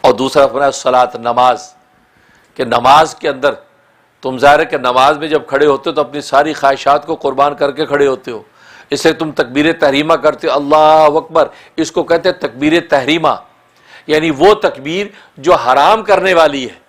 और दूसरा फरमाया सलात, नमाज, कि नमाज के अंदर तुम ज़ाहिर है कि नमाज में जब खड़े होते हो तो अपनी सारी ख्वाहिशात को कुर्बान करके खड़े होते हो। इससे तुम तकबीर तहरीमा करते हो, अल्लाह अकबर, इसको कहते हैं तकबीर तहरीमा, यानी वो तकबीर जो हराम करने वाली है।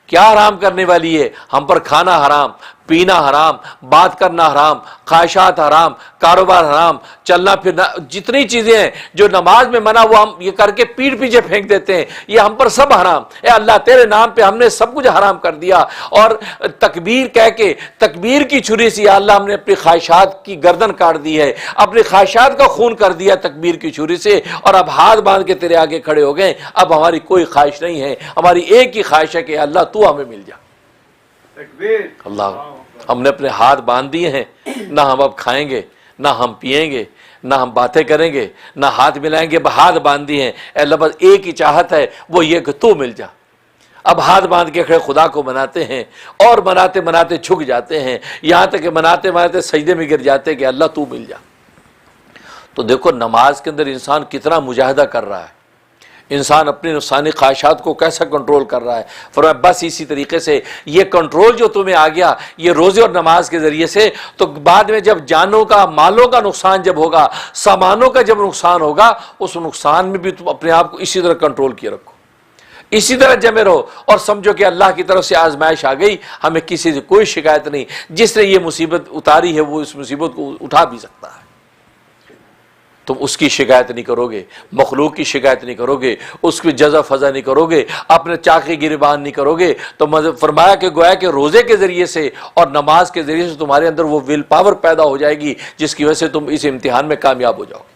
क्या हराम करने वाली है? हम पर खाना हराम, पीना हराम, बात करना हराम, ख्वाहिशात हराम, कारोबार हराम, चलना फिरना, जितनी चीज़ें हैं जो नमाज में मना वो हम ये करके पीठ पीछे फेंक देते हैं, ये हम पर सब हराम। ए अल्लाह तेरे नाम पे हमने सब कुछ हराम कर दिया। और तकबीर कह के तकबीर की छुरी से या अल्लाह हमने अपनी ख्वाहिशात की गर्दन काट दी है, अपनी ख्वाहिशात का खून कर दिया तकबीर की छुरी से, और अब हाथ बांध के तेरे आगे खड़े हो गए। अब हमारी कोई ख्वाहिश नहीं है, हमारी एक ही ख्वाहिश है कि अल्लाह तू हमें मिल जा। अल्लाह, हमने अपने हाथ बांध दिए हैं, ना हम अब खाएंगे, ना हम पिएंगे, ना हम बातें करेंगे, ना हाथ मिलाएंगे, हाथ बांध दिए हैं। अल्लाह बस एक ही चाहत है, वो ये कि तू मिल जा। अब हाथ बांध के खड़े खुदा को मनाते हैं, और मनाते मनाते झुक जाते हैं, यहां तक कि मनाते मनाते सजदे में गिर जाते हैं कि अल्लाह तू मिल जा। तो देखो नमाज के अंदर इंसान कितना मुजाहिदा कर रहा है, इंसान अपनी नुकसानी ख्वाहिशात को कैसा कंट्रोल कर रहा है। फरमाया बस इसी तरीके से ये कंट्रोल जो तुम्हें आ गया ये रोज़े और नमाज के ज़रिए से, तो बाद में जब जानों का, मालों का नुकसान जब होगा, सामानों का जब नुकसान होगा, उस नुकसान में भी तुम अपने आप को इसी तरह कंट्रोल किए रखो, इसी तरह जमे रहो, और समझो कि अल्लाह की तरफ से आजमाइश आ गई, हमें किसी से कोई शिकायत नहीं। जिसने ये मुसीबत उतारी है वो इस मुसीबत को उठा भी सकता है। तुम उसकी शिकायत नहीं करोगे, मखलूक की शिकायत नहीं करोगे, उसकी जज़ा फज़ा नहीं करोगे, अपने चाक़ी गिरबान नहीं करोगे। तो फरमाया कि गोया कि रोज़े के ज़रिए से और नमाज के ज़रिए से तुम्हारे अंदर वो विल पावर पैदा हो जाएगी जिसकी वजह से तुम इस इम्तिहान में कामयाब हो जाओगे।